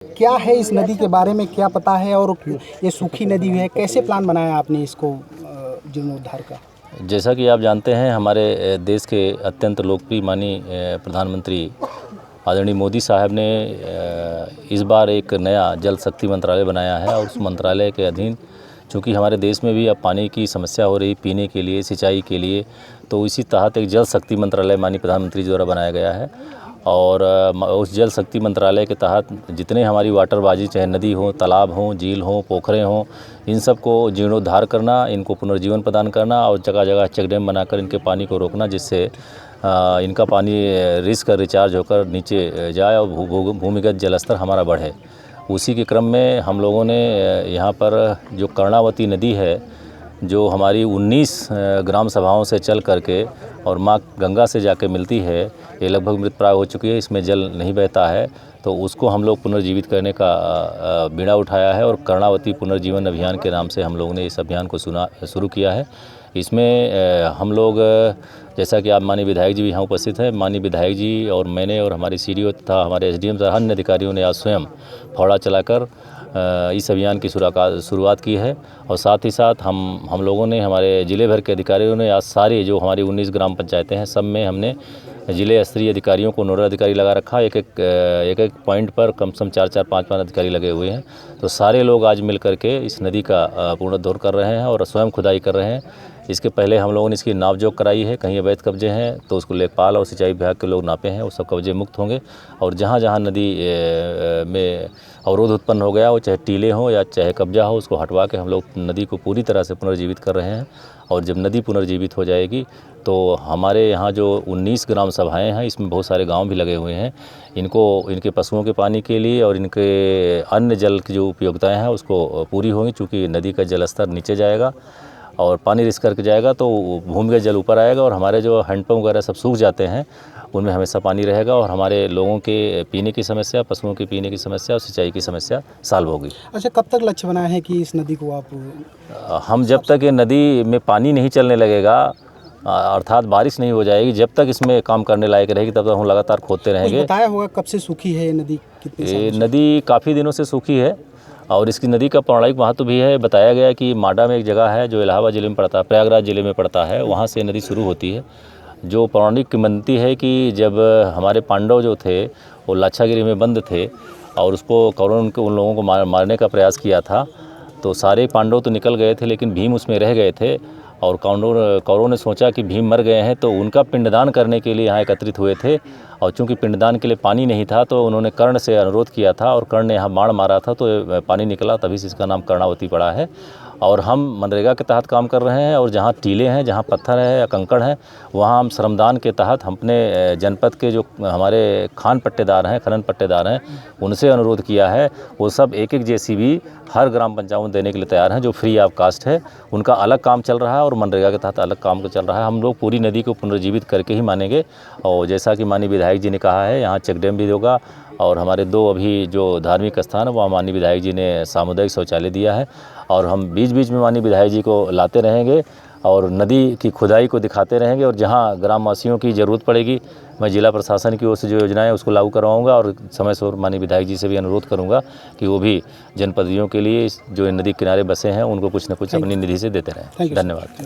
क्या है इस नदी के बारे में क्या पता है और ये सूखी नदी है, कैसे प्लान बनाया आपने इसको जीर्णोद्धार का? जैसा कि आप जानते हैं, हमारे देश के अत्यंत लोकप्रिय माननीय प्रधानमंत्री आदरणीय मोदी साहब ने इस बार एक नया जल शक्ति मंत्रालय बनाया है और उस मंत्रालय के अधीन चूँकि हमारे देश में भी अब पानी की समस्या हो रही पीने के लिए, सिंचाई के लिए, तो इसी तहत एक जल शक्ति मंत्रालय माननीय प्रधानमंत्री द्वारा बनाया गया है। और उस जल शक्ति मंत्रालय के तहत जितने हमारी वाटर बाजी, चाहे नदी हो, तालाब हो, झील हो, पोखरें हों, इन सब को जीर्णोद्धार करना, इनको पुनर्जीवन प्रदान करना और जगह जगह चेक डैम बनाकर इनके पानी को रोकना, जिससे इनका पानी रिस कर रिचार्ज होकर नीचे जाए और भूमिगत जल स्तर हमारा बढ़े। उसी के क्रम में हम लोगों ने यहाँ पर जो कर्णावती नदी है, जो हमारी 19 ग्राम सभाओं से चल करके और माँ गंगा से जाके मिलती है, ये लगभग मृतप्राय हो चुकी है, इसमें जल नहीं बहता है, तो उसको हम लोग पुनर्जीवित करने का बीड़ा उठाया है और कर्णावती पुनर्जीवन अभियान के नाम से हम लोगों ने इस अभियान को शुरू किया है। इसमें हम लोग, जैसा कि आप माननीय विधायक जी भी यहाँ उपस्थित हैं, माननीय विधायक जी और मैंने और हमारे सीडीओ तथा हमारे एसडीएम तथा अन्य अधिकारियों ने आज स्वयं फावड़ा चलाकर इस अभियान की शुरुआत की है। और साथ ही साथ हम लोगों ने, हमारे ज़िले भर के अधिकारियों ने आज सारे जो हमारी 19 ग्राम पंचायतें हैं, सब में हमने ज़िले स्तरीय अधिकारियों को नोडल अधिकारी लगा रखा। एक एक पॉइंट पर कम से कम 4-4, 5-5 अधिकारी लगे हुए हैं। तो सारे लोग आज मिल करके इस नदी का पुनरुद्धार कर रहे हैं और स्वयं खुदाई कर रहे हैं। इसके पहले हम लोगों ने इसकी नापजोक कराई है, कहीं अवैध कब्जे हैं तो उसको लेखपाल और सिंचाई विभाग के लोग नापे हैं, वो सब कब्जे मुक्त होंगे। और जहाँ जहाँ नदी में अवरोध उत्पन्न हो गया, वो चाहे टीले हों या चाहे कब्जा हो, उसको हटवा के हम लोग नदी को पूरी तरह से पुनर्जीवित कर रहे हैं। और जब नदी पुनर्जीवित हो जाएगी तो हमारे यहाँ जो 19 ग्राम सभाएँ हैं, इसमें बहुत सारे गांव भी लगे हुए हैं, इनके पशुओं के पानी के लिए और इनके अन्य जल की जो उपयोगिताएँ हैं उसको पूरी होंगी। चूँकि नदी का जल स्तर नीचे जाएगा और पानी रिस करके जाएगा तो भूमिगत जल ऊपर आएगा और हमारे जो हैंडपम्प वगैरह सब सूख जाते हैं, उनमें हमेशा पानी रहेगा और हमारे लोगों के पीने की समस्या, पशुओं के पीने की समस्या और सिंचाई की समस्या सॉल्व होगी। अच्छा, कब तक लक्ष्य बनाया है कि इस नदी को आप? हम जब तक ये नदी में पानी नहीं चलने लगेगा, अर्थात बारिश नहीं हो जाएगी, जब तक इसमें काम करने लायक रहेगी, तब तक हम लगातार खोदते रहेंगे। बताया होगा कब से सूखी है ये नदी? ये नदी काफ़ी दिनों से सूखी है और इसकी नदी का पौराणिक महत्व भी है। बताया गया कि माडा में एक जगह है जो इलाहाबाद ज़िले में पड़ता है, प्रयागराज ज़िले में पड़ता है, वहाँ से नदी शुरू होती है। जो पौराणिक किंवदंती है कि जब हमारे पांडव जो थे वो लाक्षागिरी में बंद थे और उसको कौरवों ने उन लोगों को मारने का प्रयास किया था, तो सारे पांडव तो निकल गए थे लेकिन भीम उसमें रह गए थे। और कौरवों ने सोचा कि भीम मर गए हैं तो उनका पिंडदान करने के लिए यहाँ एकत्रित हुए थे। और चूंकि पिंडदान के लिए पानी नहीं था तो उन्होंने कर्ण से अनुरोध किया था और कर्ण ने यहाँ बाण मारा था तो पानी निकला, तभी से इसका नाम कर्णावती पड़ा है। और हम मनरेगा के तहत काम कर रहे हैं और जहाँ टीले हैं, जहाँ पत्थर है या कंकड़ हैं, वहाँ हम श्रमदान के तहत अपने जनपद के जो हमारे खान पट्टेदार हैं, खनन पट्टेदार हैं, उनसे अनुरोध किया है। वो सब एक जेसीबी हर ग्राम पंचायत में देने के लिए तैयार हैं, जो फ्री ऑफ कास्ट है। उनका अलग काम चल रहा है और मनरेगा के तहत अलग काम चल रहा है। हम लोग पूरी नदी को पुनर्जीवित करके ही मानेंगे। और जैसा कि माननीय विधायक जी ने कहा है, यहाँ चेक डैम भी होगा और हमारे 2 अभी जो धार्मिक स्थान है वहाँ माननीय विधायक जी ने सामुदायिक शौचालय दिया है। और हम बीच बीच में माननीय विधायक जी को लाते रहेंगे और नदी की खुदाई को दिखाते रहेंगे। और जहाँ ग्रामवासियों की ज़रूरत पड़ेगी, मैं जिला प्रशासन की ओर से जो योजनाएं उसको लागू करवाऊंगा और समय से माननीय विधायक जी से भी अनुरोध करूंगा कि वो भी जनपदियों के लिए जो नदी किनारे बसे हैं उनको कुछ न कुछ अपनी निधि से देते रहें। धन्यवाद।